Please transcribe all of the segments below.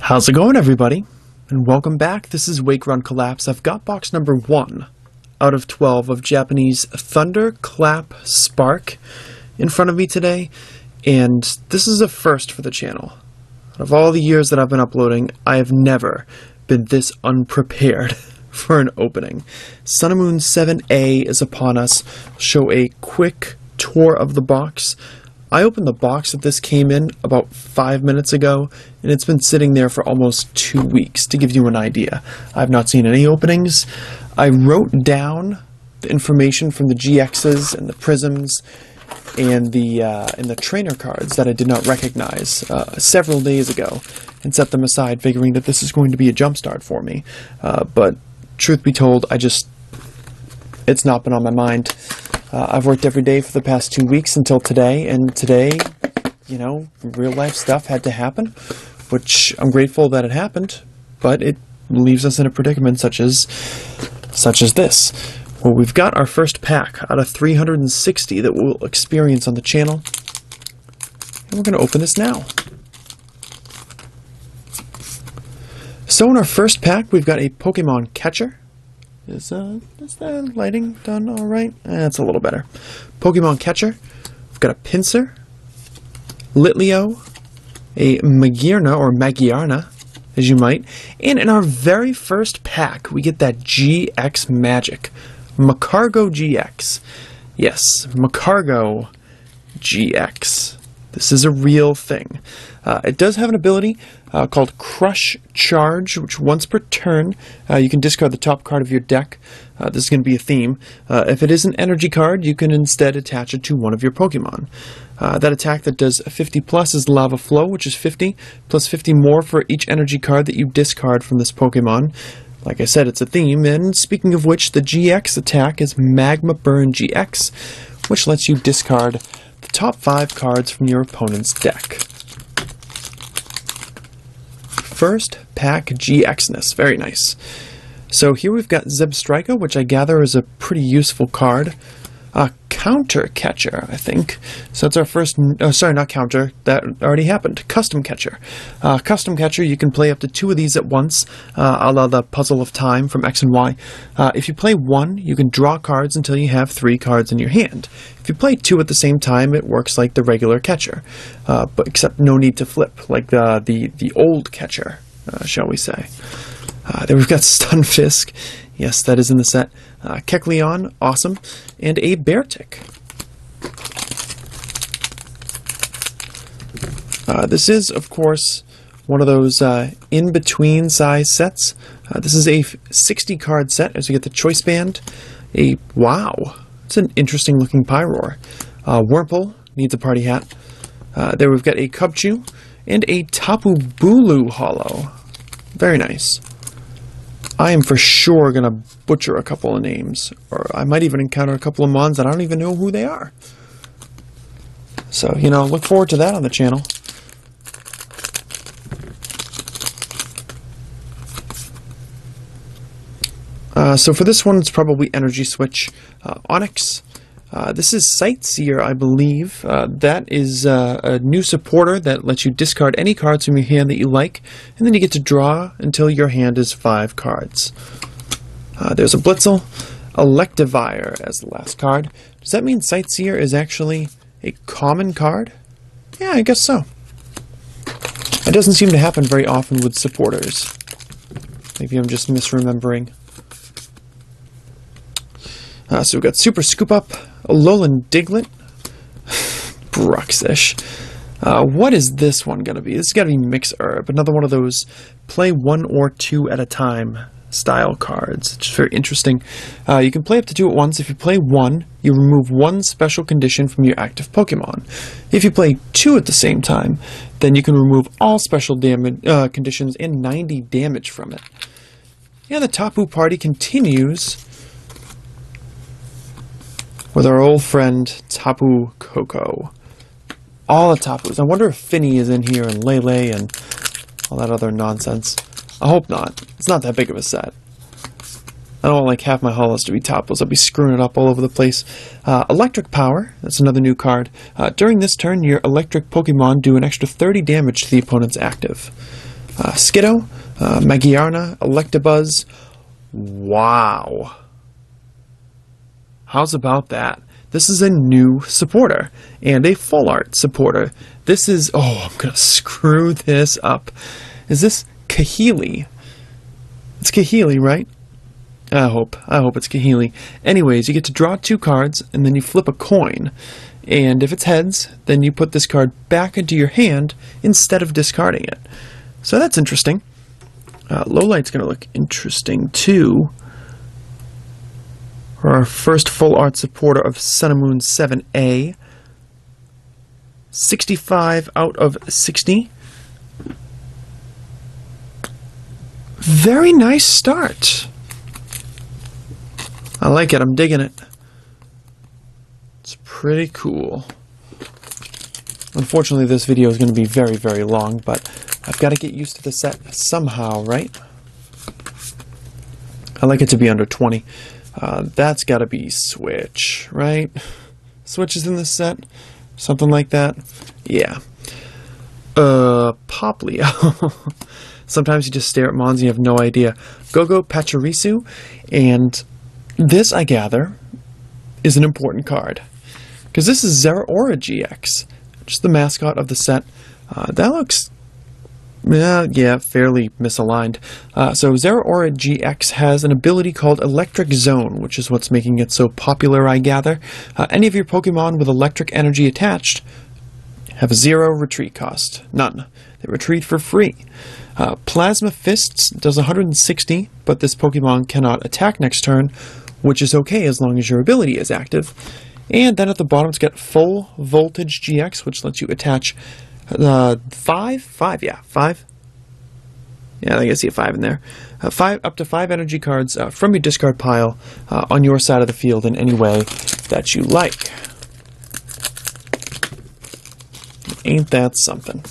How's it going, everybody? And welcome back. This is Wake Run Collapse. I've got box number 1 out of 12 of Japanese Thunderclap Spark in front of me today, and this is a first for the channel. Out of all the years that I've been uploading, I have never been this unprepared for an opening. Sun and Moon 7A is upon us. I'll show a quick tour of the box. I opened the box that this came in about 5 minutes ago, and it's been sitting there for almost 2 weeks, to give you an idea. I've not seen any openings. I wrote down the information from the GXs and the Prisms and the trainer cards that I did not recognize several days ago, and set them aside, figuring that this is going to be a jumpstart for me. But truth be told, it's not been on my mind. I've worked every day for the past 2 weeks until today, and today, you know, real life stuff had to happen, which I'm grateful that it happened, but it leaves us in a predicament such as this. Well, we've got our first pack out of 360 that we'll experience on the channel, and we're going to open this now. So in our first pack, we've got a Pokemon Catcher. Is the lighting done all right? That's a little better. Pokemon Catcher. We've got a Pinsir, Litleo, a Magierna, or Magiarna, as you might. And in our very first pack, we get that GX Magic. Macargo GX. Yes, Macargo GX. This is a real thing. It does have an ability called Crush Charge, which once per turn, you can discard the top card of your deck. This is going to be a theme. If it is an energy card, you can instead attach it to one of your Pokemon. That attack that does 50 plus is Lava Flow, which is 50, plus 50 more for each energy card that you discard from this Pokemon. Like I said, it's a theme, and speaking of which, the GX attack is Magma Burn GX, which lets you discard the top 5 cards from your opponent's deck. First pack GXness, very nice. So here we've got Zebstrika, which I gather is a pretty useful card. Counter Catcher, I think. So that's our first, oh sorry, not Counter, that already happened. Custom Catcher. Custom Catcher, you can play up to 2 of these at once, a la the Puzzle of Time from X and Y. If you play 1, you can draw cards until you have 3 cards in your hand. If you play 2 at the same time, it works like the regular Catcher, but except no need to flip, like the old Catcher, shall we say. Then we've got Stunfisk. Yes, that is in the set. Kecleon, awesome. And a Beartic. This is, of course, one of those in-between size sets. This is a 60-card set, as you get the Choice Band. Wow, it's an interesting-looking Pyroar. Wurmple needs a party hat. There we've got a Cubchoo and a Tapu Bulu Hollow. Very nice. I am for sure going to butcher a couple of names, or I might even encounter a couple of mons that I don't even know who they are. So, you know, look forward to that on the channel. So for this one, it's probably Energy Switch. Onyx. This is Sightseer, I believe. That is a new supporter that lets you discard any cards from your hand that you like, and then you get to draw until your hand is 5 cards. There's a Blitzel, Electivire as the last card. Does that mean Sightseer is actually a common card? Yeah, I guess so. It doesn't seem to happen very often with supporters. Maybe I'm just misremembering. So we've got Super Scoop Up, Alolan Diglett, Bruxish. What is this one going to be? This is going to be Mix Herb, another one of those play 1 or 2 at a time style cards. It's very interesting. You can play up to 2 at once. If you play 1, you remove 1 special condition from your active Pokemon. If you play 2 at the same time, then you can remove all special damage conditions and 90 damage from it. Yeah, the Tapu party continues with our old friend Tapu Koko. All the Tapus. I wonder if Finny is in here, and Lele, and all that other nonsense. I hope not. It's not that big of a set. I don't want like half my hollows to be Tapus. I'll be screwing it up all over the place. Electric Power. That's another new card. During this turn, your electric Pokemon do an extra 30 damage to the opponent's active. Skiddo, Magiarna, Electabuzz. Wow. How's about that? This is a new supporter and a full art supporter. This is, oh, I'm going to screw this up. Is this Kahili? It's Kahili, right? I hope it's Kahili. Anyways, you get to draw 2 cards, and then you flip a coin. And if it's heads, then you put this card back into your hand instead of discarding it. So that's interesting. Lowlight's going to look interesting, too. For our first full art supporter of Sun and Moon 7A. 65 out of 60. Very nice start. I like it. I'm digging it. It's pretty cool. Unfortunately, this video is going to be very, very long, but I've got to get used to the set somehow, right? I like it to be under 20. That's got to be Switch, right? Switch is in this set? Something like that? Yeah. Poplio. Sometimes you just stare at Mons and you have no idea. Go-Go Pachirisu, and this, I gather, is an important card. Because this is Zeraora GX, just the mascot of the set. That looks, yeah, fairly misaligned. So Zeraora GX has an ability called Electric Zone, which is what's making it so popular, I gather. Any of your Pokemon with electric energy attached have 0 retreat cost. None. They retreat for free. Plasma Fists does 160, but this Pokemon cannot attack next turn, which is okay as long as your ability is active. And then at the bottom, it's got Full Voltage GX, which lets you attach 5? Yeah, 5. Yeah, I think I see a 5 in there. Up to 5 energy cards from your discard pile on your side of the field in any way that you like. Ain't that something?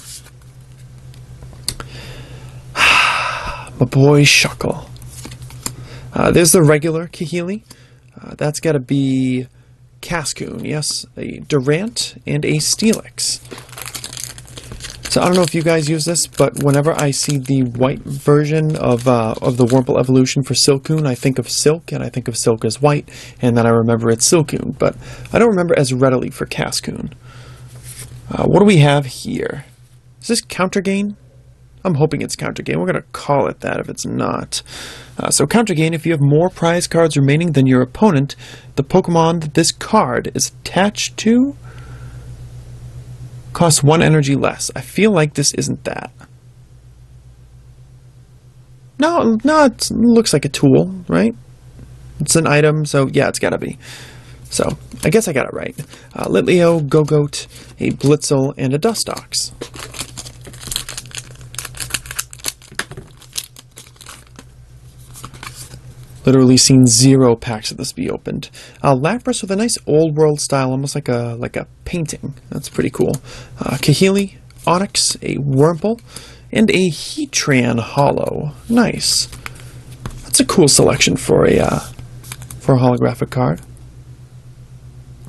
My boy Shuckle. There's the regular Kahili. That's got to be Cascoon, yes, a Durant and a Steelix. So I don't know if you guys use this, but whenever I see the white version of the Wurmple evolution for Silcoon, I think of Silk, and I think of Silk as white, and then I remember it's Silcoon, but I don't remember as readily for Cascoon. What do we have here? Is this Counter Gain? I'm hoping it's Counter Gain. We're going to call it that if it's not. So Counter Gain, if you have more prize cards remaining than your opponent, the Pokemon that this card is attached to costs 1 energy less. I feel like this isn't that. No, it looks like a tool, right? It's an item, so yeah, it's got to be. So, I guess I got it right. Litleo, Gogoat, a Blitzel, and a Dustox. Literally seen 0 packs of this be opened. Lapras with a nice old world style, almost like a painting. That's pretty cool. Kahili, Onix, a Wurmple, and a Heatran Hollow. Nice. That's a cool selection for a holographic card.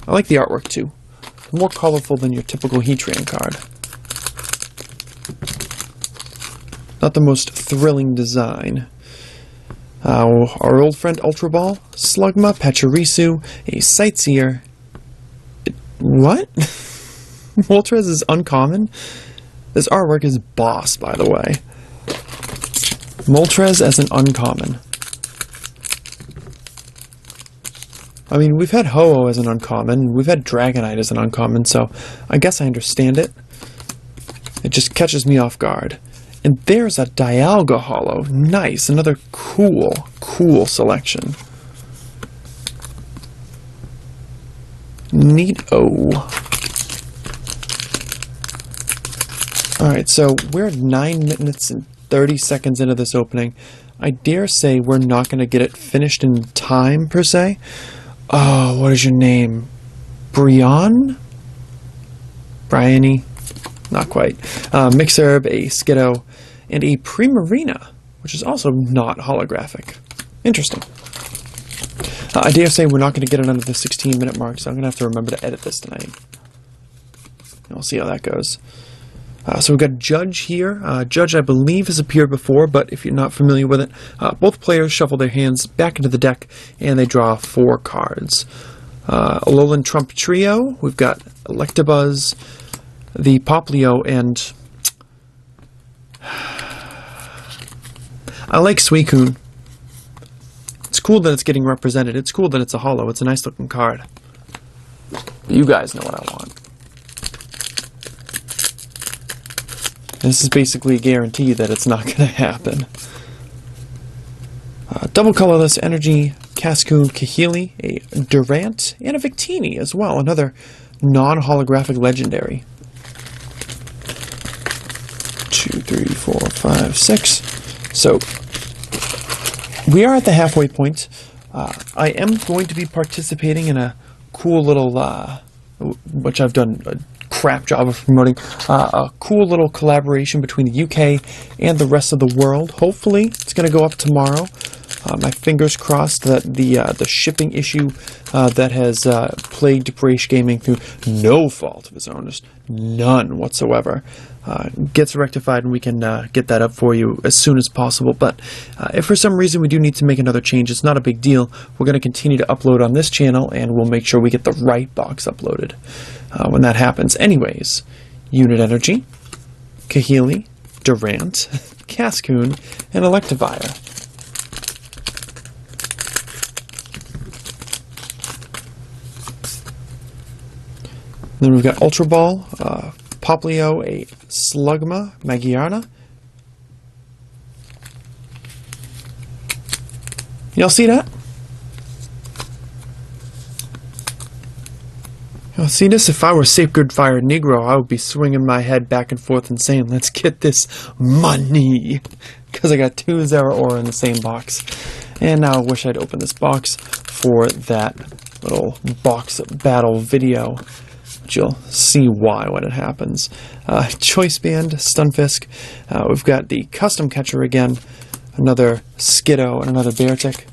I like the artwork too. More colorful than your typical Heatran card. Not the most thrilling design. Our old friend Ultra Ball, Slugma, Pachirisu, a Sightseer. What? Moltres is uncommon? This artwork is boss, by the way. Moltres as an uncommon. I mean, we've had Ho-Oh as an uncommon, we've had Dragonite as an uncommon, so I guess I understand it. It just catches me off guard. And there's a Dialga Hollow. Nice, another cool selection. Neat-o. Alright, so we're 9 minutes and 30 seconds into this opening. I dare say we're not going to get it finished in time, per se. Oh, what is your name? Brian? Bryony? Not quite. Mixerb, a Skiddo, and a Primarina, which is also not holographic. Interesting. I dare say we're not going to get it under the 16-minute mark, so I'm going to have to remember to edit this tonight. We'll see how that goes. So we've got Judge here. Judge, I believe, has appeared before, but if you're not familiar with it, both players shuffle their hands back into the deck, and they draw 4 cards. Alolan Trump Trio, we've got Electabuzz, the Poplio, and I like Suicune. It's cool that it's getting represented. It's cool that it's a holo. It's a nice looking card. You guys know what I want. This is basically a guarantee that it's not going to happen. Double colorless energy, Cascoon, Kahili, a Durant, and a Victini as well. Another non-holographic legendary. 2, 3, 4, 5, 6. So, we are at the halfway point. I am going to be participating in a cool little, which I've done a crap job of promoting, a cool little collaboration between the UK and the rest of the world. Hopefully, it's going to go up tomorrow. My fingers crossed that the shipping issue that has plagued Brace Gaming through no fault of his own, just none whatsoever, gets rectified, and we can get that up for you as soon as possible. But if for some reason we do need to make another change, it's not a big deal. We're going to continue to upload on this channel, and we'll make sure we get the right box uploaded when that happens. Anyways, Unit Energy, Kahili, Durant, Cascoon, and Electivire. Then we've got Ultra Ball, Poplio, a Slugma, Magiarna. Y'all see that? Y'all see this? If I were Sacred Fire Negro, I would be swinging my head back and forth and saying, let's get this money! Because I got 2 Zeraora in the same box. And now I wish I'd opened this box for that little box battle video. You'll see why when it happens. Choice Band, Stunfisk. We've got the Custom Catcher again, another Skiddo, and another Beartic.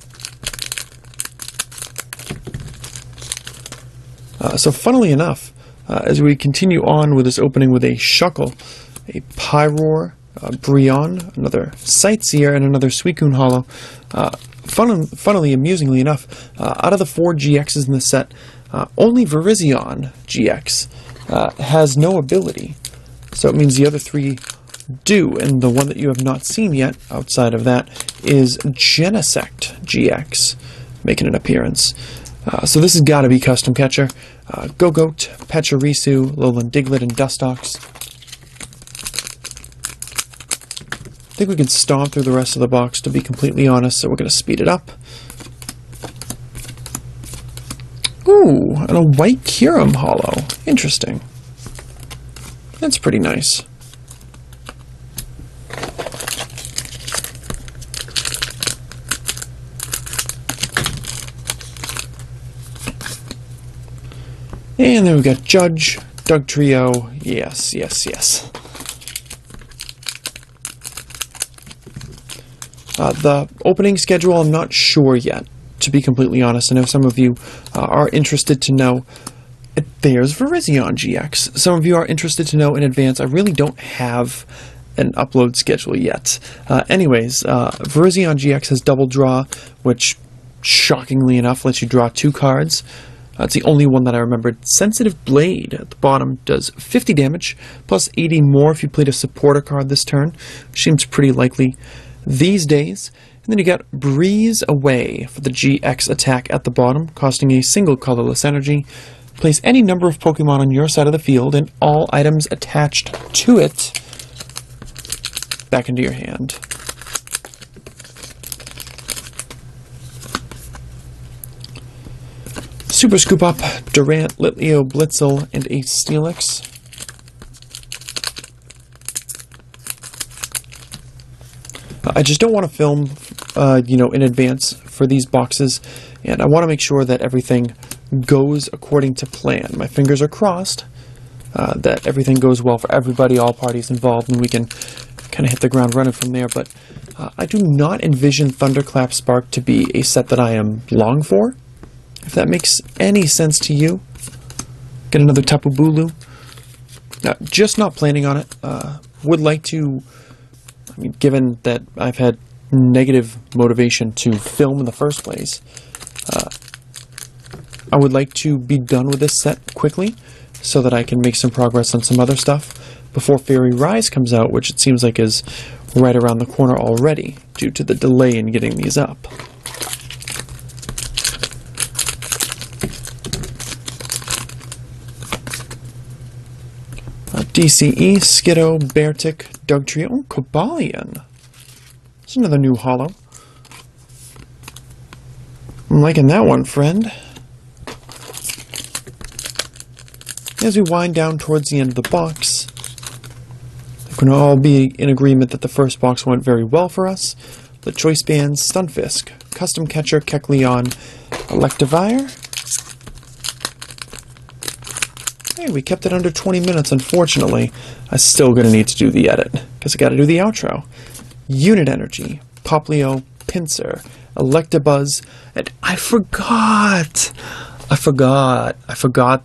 So funnily enough, as we continue on with this opening with a Shuckle, a Pyroar, Brionne, another Sightseer, and another Suicune Holo. Funnily, amusingly enough, out of the 4 GXs in the set, only Virizion GX has no ability. So it means the other 3 do, and the one that you have not seen yet, outside of that, is Genesect GX, making an appearance. So this has got to be Custom Catcher. Gogoat, Pachirisu, Alolan Diglett, and Dustox. I think we can stomp through the rest of the box, to be completely honest, so we're going to speed it up. Ooh, and a white Kyurem holo. Interesting. That's pretty nice. And then we've got Judge, Doug Trio. Yes, yes, yes. The opening schedule, I'm not sure yet, to be completely honest. I know some of you are interested to know. There's Virizion GX. Some of you are interested to know in advance. I really don't have an upload schedule yet. Anyways, Virizion GX has Double Draw, which, shockingly enough, lets you draw 2 cards. It's the only one that I remembered. Sensitive Blade at the bottom does 50 damage, plus 80 more if you played a supporter card this turn, which seems pretty likely these days. And then you got Breeze Away for the GX attack at the bottom, costing a single colorless energy. Place any number of Pokemon on your side of the field and all items attached to it back into your hand. Super Scoop Up, Durant, Litleo, Blitzel, and a Steelix. I just don't want to film, in advance for these boxes, and I want to make sure that everything goes according to plan. My fingers are crossed that everything goes well for everybody, all parties involved, and we can kind of hit the ground running from there. But I do not envision Thunderclap Spark to be a set that I am long for. If that makes any sense to you. Get another Tapu Bulu. Just not planning on it. Would like to, I mean, given that I've had negative motivation to film in the first place, I would like to be done with this set quickly so that I can make some progress on some other stuff before Fairy Rise comes out, which it seems like is right around the corner already due to the delay in getting these up. DCE, Skiddo, Beartic, Dugtree, oh, Cobalion. There's another new holo. I'm liking that one, friend. As we wind down towards the end of the box, we can all be in agreement that the first box went very well for us. The Choice Bands, Stunfisk, Custom Catcher, Kecleon, Electivire. Hey, we kept it under 20 minutes, unfortunately. I'm still going to need to do the edit, because I got to do the outro. Unit Energy, Poplio, Pinsir, Electabuzz, and I forgot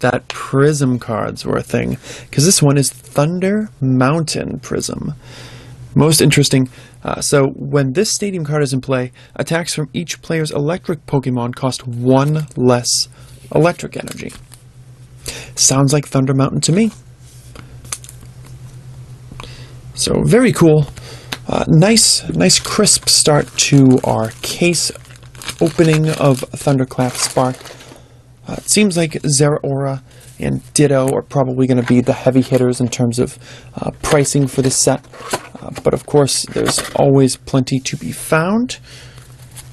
that Prism cards were a thing, because this one is Thunder Mountain Prism. Most interesting, so when this Stadium card is in play, attacks from each player's electric Pokemon cost 1 less electric energy. Sounds like Thunder Mountain to me. So very cool. Nice crisp start to our case opening of Thunderclap Spark. It seems like Zeraora and Ditto are probably going to be the heavy hitters in terms of pricing for this set. But of course, there's always plenty to be found.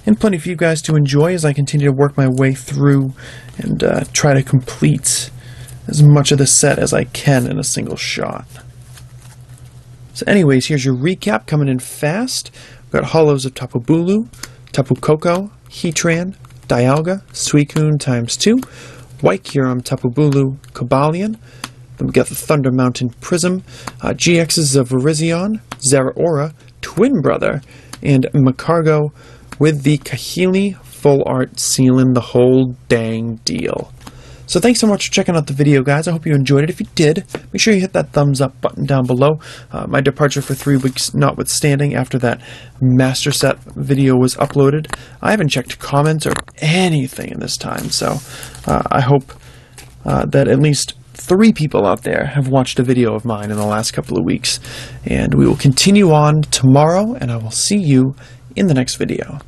And plenty for you guys to enjoy as I continue to work my way through and try to complete as much of the set as I can in a single shot. So anyways, here's your recap coming in fast. We've got holos of Tapu Bulu, Tapu Koko, Heatran, Dialga, Suicune ×2, White Kyurem, Tapu Bulu, Cobalion. Then we got the Thunder Mountain Prism, GXs of Virizion, Zeraora, Twin Brother, and Macargo with the Kahili Full Art sealing the whole dang deal. So thanks so much for checking out the video, guys. I hope you enjoyed it. If you did, make sure you hit that thumbs up button down below. My departure for 3 weeks notwithstanding, after that Master Set video was uploaded, I haven't checked comments or anything in this time. So I hope that at least 3 people out there have watched a video of mine in the last couple of weeks. And we will continue on tomorrow, and I will see you in the next video.